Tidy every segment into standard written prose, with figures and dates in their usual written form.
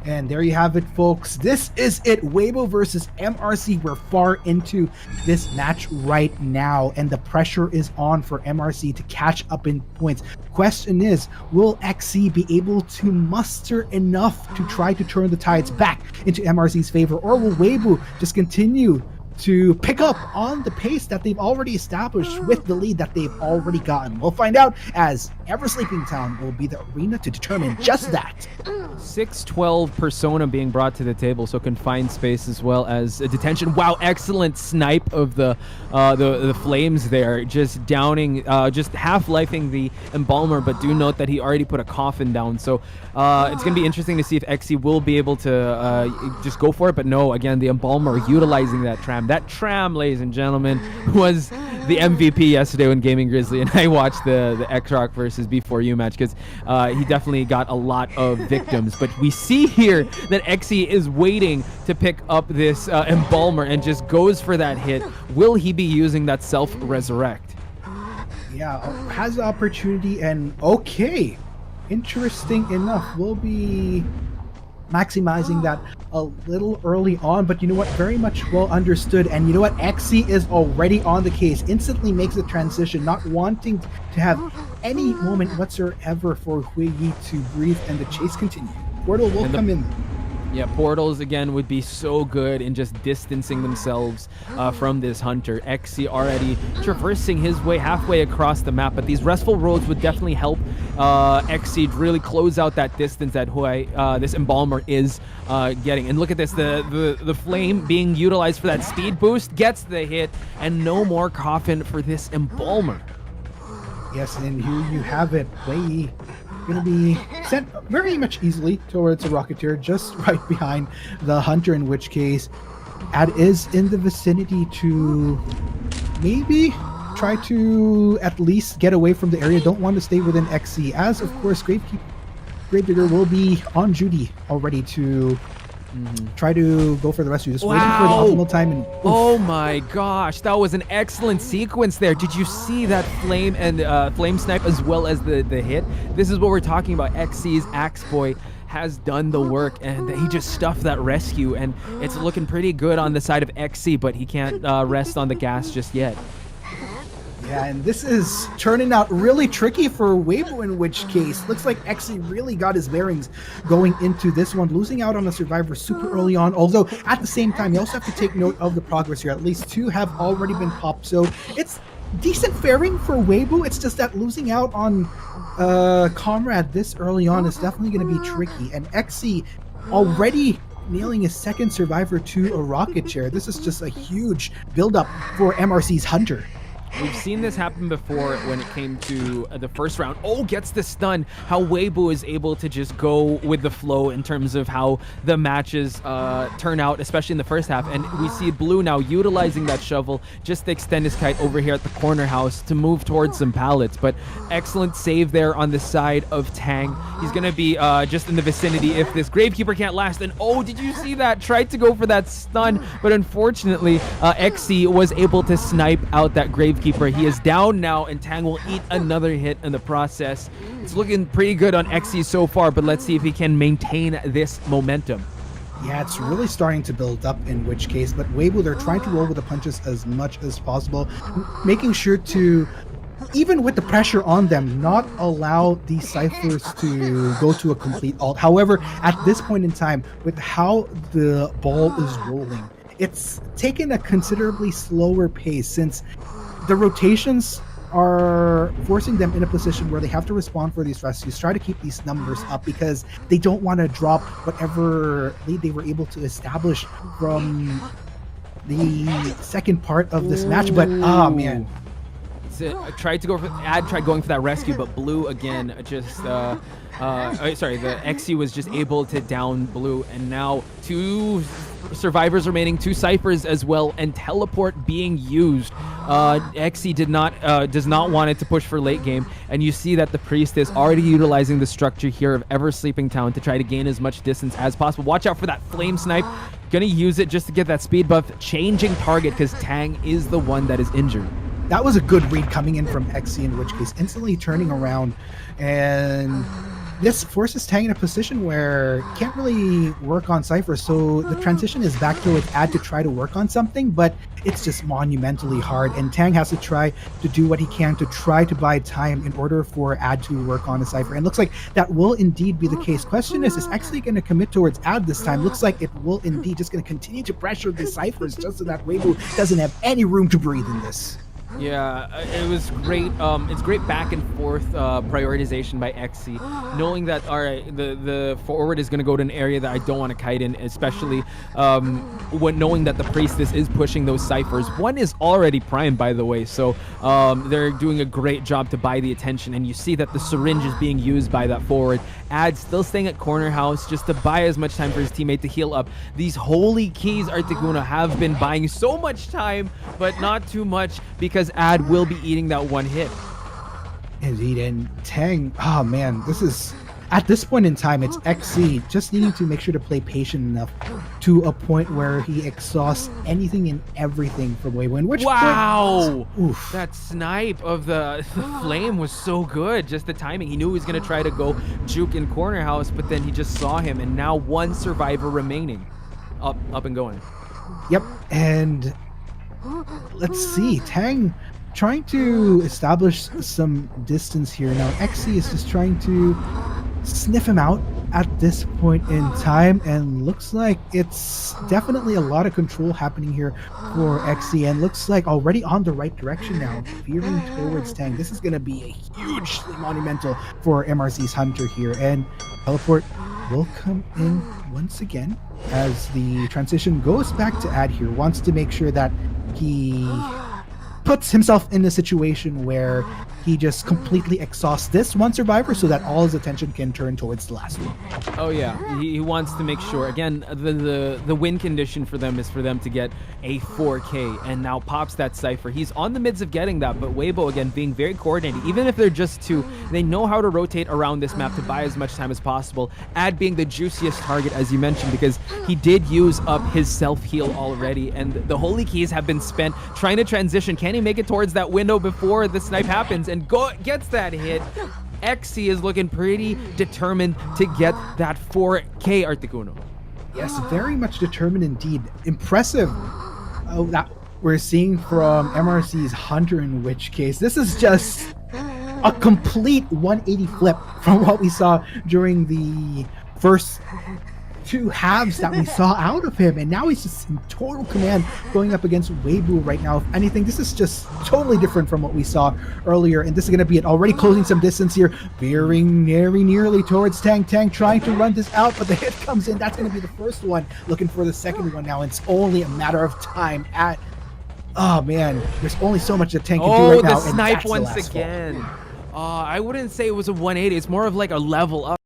And there you have it, folks. This is it. WEIBO versus MRC. We're far into this match right now, and the pressure is on for MRC to catch up in points. Question is, will XC be able to muster enough to try to turn the tides back into MRC's favor, or will WEIBO just continue to pick up on the pace that they've already established with the lead that they've already gotten? We'll find out, as Ever Sleeping Town will be the arena to determine just that. 6-12 persona being brought to the table, so confined space as well as a detention. Wow, excellent snipe of the flames there, just downing, just half-lifing the embalmer, but do note that he already put a coffin down, so it's going to be interesting to see if XC will be able to just go for it, but no, again, the embalmer utilizing that tram. That tram, ladies and gentlemen, was the MVP yesterday when Gaming Grizzly and I watched the X-Rock versus B4U match, because he definitely got a lot of victims. But we see here that XE is waiting to pick up this embalmer and just goes for that hit. Will he be using that self-resurrect? Yeah, has the opportunity, and okay, interesting enough, we'll be maximizing that a little early on, but you know what, very much well understood. And you know what, XC is already on the case, instantly makes the transition, not wanting to have any moment whatsoever for Huiyi to breathe, and the chase continue. Portal will come in. Yeah, portals again would be so good in just distancing themselves from this hunter. XC already traversing his way halfway across the map, but these restful roads would definitely help XC really close out that distance that this embalmer is getting. And look at this, the flame being utilized for that speed boost, gets the hit, and no more coffin for this embalmer. Yes, and here you have it. Wei going to be sent very much easily towards a Rocketeer, just right behind the hunter, in which case Ad is in the vicinity to maybe try to at least get away from the area. Don't want to stay within XC, as of course Gravedigger will be on duty already to try to go for the rescue. Just waiting for the optimal time. And oh my gosh, that was an excellent sequence there. Did you see that flame and flame snipe as well as the hit? This is what we're talking about. XC's Axe Boy has done the work, and he just stuffed that rescue, and it's looking pretty good on the side of XC, but he can't rest on the gas just yet. Yeah, and this is turning out really tricky for WEIBO, in which case looks like XC really got his bearings going into this one, losing out on a survivor super early on. Although at the same time, you also have to take note of the progress here. At least 2 have already been popped, so it's decent faring for WEIBO. It's just that losing out on Comrade this early on is definitely going to be tricky, and XC already nailing his second survivor to a rocket chair. This is just a huge build-up for MRC's hunter. We've seen this happen before when it came to the first round. Oh, gets the stun. How WEIBO is able to just go with the flow in terms of how the matches turn out, especially in the first half. And we see Blue now utilizing that shovel just to extend his kite over here at the corner house to move towards some pallets. But excellent save there on the side of Tang. He's going to be just in the vicinity if this Gravekeeper can't last. And oh, did you see that? Tried to go for that stun, but unfortunately, XC was able to snipe out that Gravekeeper. He is down now, and Tang will eat another hit in the process. It's looking pretty good on XC so far, but let's see if he can maintain this momentum. Yeah, it's really starting to build up, in which case, but WEIBO, they're trying to roll with the punches as much as possible, making sure to, even with the pressure on them, not allow these ciphers to go to a complete ult. However, at this point in time, with how the ball is rolling, it's taken a considerably slower pace, since the rotations are forcing them in a position where they have to respond for these rescues, try to keep these numbers up, because they don't want to drop whatever lead they were able to establish from the second part of this match. But man, tried going for that rescue, but Blue again just sorry, the XC was just able to down Blue, and now 2 survivors remaining, 2 ciphers as well, and teleport being used. XC does not want it to push for late game, and you see that the priest is already utilizing the structure here of Ever Sleeping Town to try to gain as much distance as possible. Watch out for that flame snipe. Gonna use it just to get that speed buff, changing target because Tang is the one that is injured. That was a good read coming in from XC, in which case instantly turning around and this forces Tang in a position where can't really work on Cypher, so the transition is back towards Ad to try to work on something, but it's just monumentally hard, and Tang has to try to do what he can to try to buy time in order for Ad to work on a Cypher, and looks like that will indeed be the case. Question is actually going to commit towards Ad this time? Looks like it will indeed just going to continue to pressure the Cyphers just so that WEIBO doesn't have any room to breathe in this. Yeah, it was great. It's great back and forth prioritization by XC, knowing that all right, the forward is going to go to an area that I don't want to kite in, especially when knowing that the priestess is pushing those ciphers. One is already primed, by the way, so they're doing a great job to buy the attention, and you see that the syringe is being used by that forward. Ad still staying at corner house just to buy as much time for his teammate to heal up. These holy keys, Articuno, have been buying so much time, but not too much, because Ad will be eating that one hit. Indeed, and Tang, oh man, this is, at this point in time, it's XC just needing to make sure to play patient enough to a point where he exhausts anything and everything from WEIBO, in which wow! point, oof. That snipe of the flame was so good. Just the timing. He knew he was going to try to go juke in corner house, but then he just saw him, and now one survivor remaining. Up and going. Yep, and let's see, Tang trying to establish some distance here. Now XC is just trying to sniff him out at this point in time, and looks like it's definitely a lot of control happening here for XC, and looks like already on the right direction now, veering towards Tang. This is going to be a hugely monumental for MRC's Hunter here, and teleport will come in once again as the transition goes back to Ad here. Wants to make sure that he puts himself in a situation where he just completely exhausts this one survivor so that all his attention can turn towards the last one. Oh yeah, he wants to make sure. Again, the win condition for them is for them to get a 4K, and now pops that Cypher. He's on the mids of getting that, but WEIBO, again, being very coordinated. Even if they're just two, they know how to rotate around this map to buy as much time as possible. Ad being the juiciest target, as you mentioned, because he did use up his self-heal already, and the holy keys have been spent trying to transition. Can he make it towards that window before the snipe happens? And gets that hit. XC is looking pretty determined to get that 4K, Articuno. Yes, very much determined indeed. Impressive that we're seeing from MRC's Hunter, in which case this is just a complete 180 flip from what we saw during the first two halves that we saw out of him, and now he's just in total command going up against WEIBO right now. If anything, this is just totally different from what we saw earlier, and this is going to be it, already closing some distance here, veering very nearly towards Tang. Tang trying to run this out, but the hit comes in. That's going to be the first one, looking for the second one now. It's only a matter of time. Oh man, there's only so much that Tang can do right now. Oh, the snipe once again. I wouldn't say it was a 180. It's more of like a level up.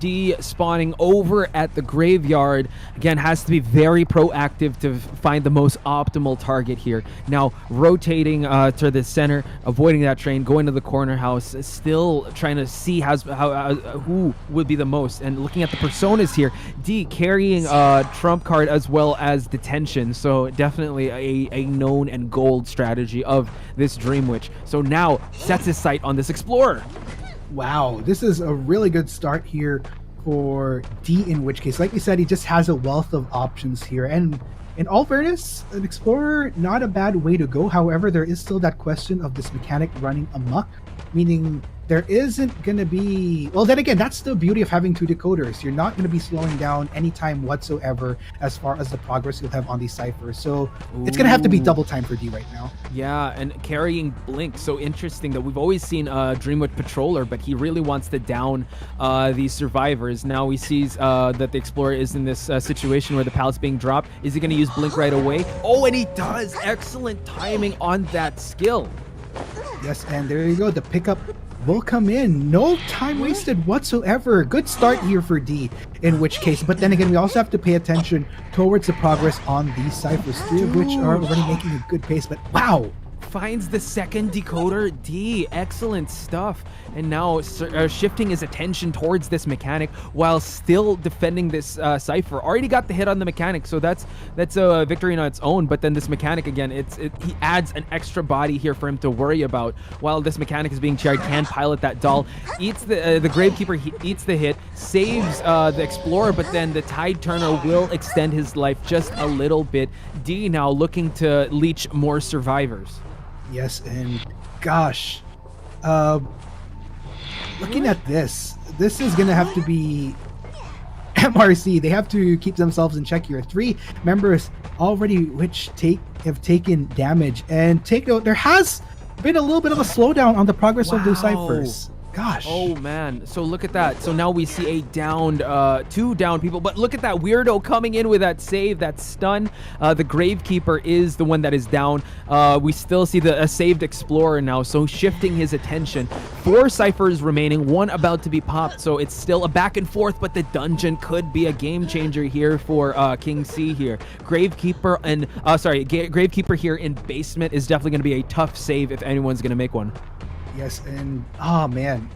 D spawning over at the graveyard. Again, has to be very proactive to find the most optimal target here. Now rotating to the center, avoiding that train, going to the corner house, still trying to see who would be the most. And looking at the personas here, D carrying trump card as well as detention. So definitely a known and gold strategy of this Dream Witch. So now sets his sight on this Explorer. Wow, this is a really good start here for D, in which case, like we said, he just has a wealth of options here. And in all fairness, an Explorer, not a bad way to go. However, there is still that question of this mechanic running amok, meaning there isn't going to be... Well, then again, that's the beauty of having two decoders. You're not going to be slowing down any time whatsoever as far as the progress you'll have on these ciphers. So it's going to have to be double time for D right now. Yeah, and carrying Blink. So interesting that we've always seen Dreamwood Patroller, but he really wants to down these survivors. Now he sees that the Explorer is in this situation where the pallet's being dropped. Is he going to use Blink right away? Oh, and he does! Excellent timing on that skill. Yes, and there you go. The pickup will come in. No time wasted whatsoever. Good start here for D, in which case. But then again, we also have to pay attention towards the progress on these ciphers, three of which are already making a good pace. But wow, finds the second decoder. D, excellent stuff. And now shifting his attention towards this mechanic while still defending this Cypher. Already got the hit on the mechanic, so that's a victory on its own. But then this mechanic again, he adds an extra body here for him to worry about while this mechanic is being charged. Can pilot that doll, eats the Gravekeeper, he eats the hit, saves the Explorer, but then the Tide Turner will extend his life just a little bit. D now looking to leech more survivors. Yes, and gosh, looking at this is gonna have to be MRC. They have to keep themselves in check here. 3 members already which have taken damage, and take note, there has been a little bit of a slowdown on the progress of those ciphers. Gosh. Oh man, so look at that. So now we see a downed, 2 down people, but look at that weirdo coming in with that save, that stun. The Gravekeeper is the one that is down. We still see a saved Explorer now, so shifting his attention. 4 ciphers remaining, 1 about to be popped, so it's still a back and forth, but the dungeon could be a game changer here for King C here. Gravekeeper and, Gravekeeper here in basement is definitely going to be a tough save if anyone's going to make one. Yes, and oh man,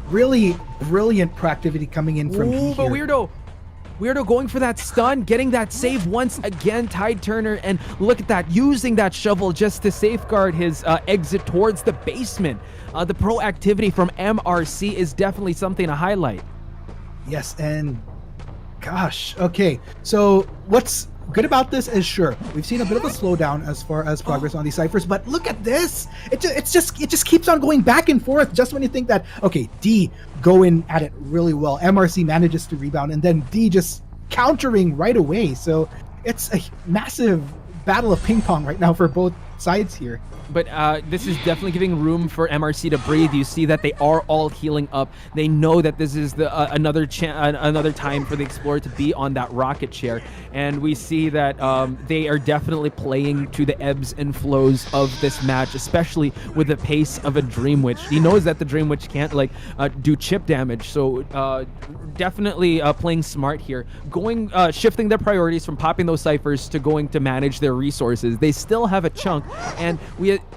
really brilliant proactivity coming in from Ooh, but Weirdo going for that stun, getting that save once again. Tide Turner, and look at that, using that shovel just to safeguard his exit towards the basement. The proactivity from MRC is definitely something to highlight. Yes, and gosh, okay, so what's good about this is, sure, we've seen a bit of a slowdown as far as progress on these ciphers, but look at this. It just keeps on going back and forth. Just when you think that, okay, D going at it really well, MRC manages to rebound, and then D just countering right away. So it's a massive battle of ping pong right now for both sides here. But this is definitely giving room for MRC to breathe. You see that they are all healing up. They know that this is another time for the Explorer to be on that rocket chair. And we see that they are definitely playing to the ebbs and flows of this match, especially with the pace of a Dream Witch. He knows that the Dream Witch can't do chip damage, so definitely playing smart here. Shifting their priorities from popping those ciphers to going to manage their resources. They still have a chunk, and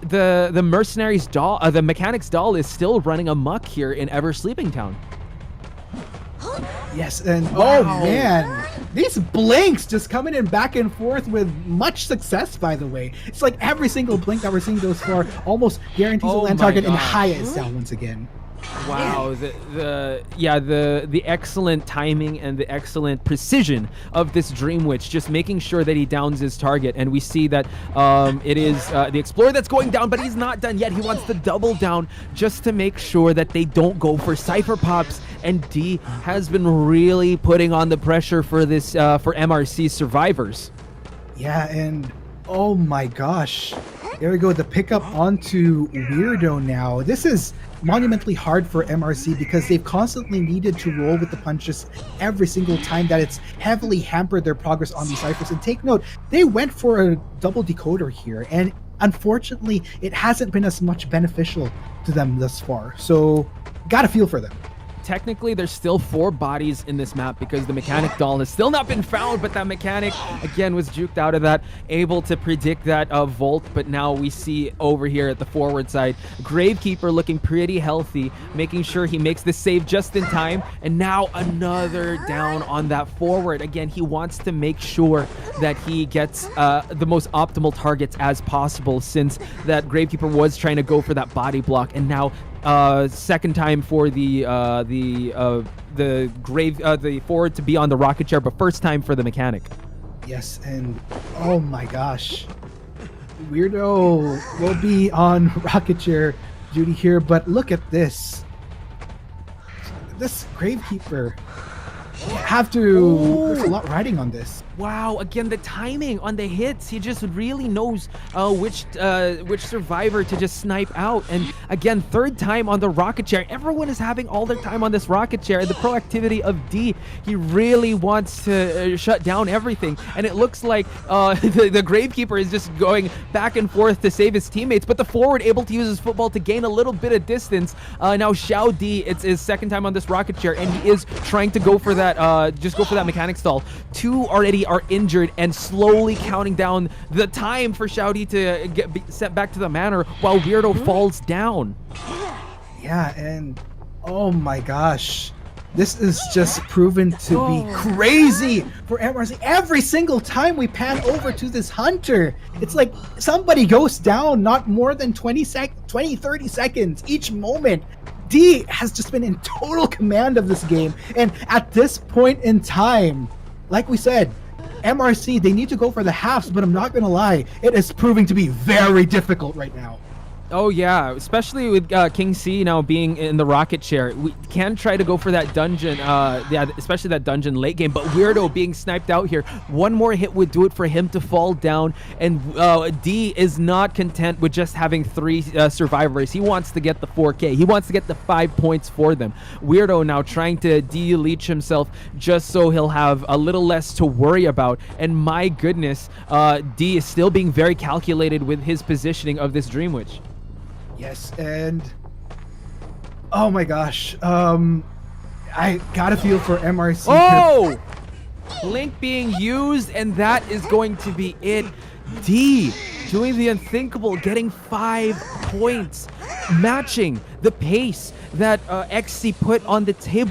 the mercenaries doll, the mechanic's doll, is still running amok here in Ever Sleeping Town. Yes, and oh man, these blinks just coming in back and forth with much success, by the way. It's like every single blink that we're seeing those far almost guarantees a land target, and Haya is down once again. Wow, the excellent timing and the excellent precision of this Dream Witch, just making sure that he downs his target. And we see that it is the Explorer that's going down, but he's not done yet. He wants to double down just to make sure that they don't go for Cypher Pops. And D has been really putting on the pressure for this for MRC survivors. Yeah, and oh my gosh, there we go, the pickup onto Weirdo now. This is monumentally hard for MRC because they've constantly needed to roll with the punches every single time that it's heavily hampered their progress on these ciphers. And take note, they went for a double decoder here, and unfortunately it hasn't been as much beneficial to them thus far, so gotta feel for them. Technically, there's still 4 bodies in this map because the mechanic doll has still not been found, but that mechanic, again, was juked out of that, able to predict that Volt. But now we see over here at the forward side, Gravekeeper looking pretty healthy, making sure he makes the save just in time, and now another down on that forward. Again, he wants to make sure that he gets the most optimal targets as possible, since that Gravekeeper was trying to go for that body block, and now second time for the forward to be on the rocket chair, but first time for the mechanic. Yes, and oh my gosh, Weirdo will be on rocket chair duty here, but look at this Gravekeeper. There's a lot riding on this. Wow, again, the timing on the hits, he just really knows which survivor to just snipe out. And again, third time on the rocket chair. Everyone is having all their time on this rocket chair, and the proactivity of D, he really wants to shut down everything. And it looks like the Gravekeeper is just going back and forth to save his teammates, but the forward able to use his football to gain a little bit of distance. Now Xiao D, it's his second time on this rocket chair, and he is trying to go for that just go for that mechanic stall. 2 already are injured and slowly counting down the time for Shouty to be sent back to the manor while WEirdo falls down. Yeah, and oh my gosh. This is just proven to be crazy for MRC. Every single time we pan over to this hunter, it's like somebody goes down not more than 30 seconds each moment. D has just been in total command of this game. And at this point in time, like we said, MRC, they need to go for the halves, but I'm not going to lie, it is proving to be very difficult right now. Oh yeah, especially with King C now being in the rocket chair. We can try to go for that dungeon, yeah, especially that dungeon late game, but WEirdo being sniped out here. One more hit would do it for him to fall down, and D is not content with just having 3 survivors. He wants to get the 4K. He wants to get the 5 points for them. WEirdo now trying to de-leech himself just so he'll have a little less to worry about, and my goodness, D is still being very calculated with his positioning of this Dream Witch. Yes, and oh my gosh, I gotta feel for MRC. Oh! Blink being used, and that is going to be it. D doing the unthinkable, getting 5 points, matching the pace that XC put on the table.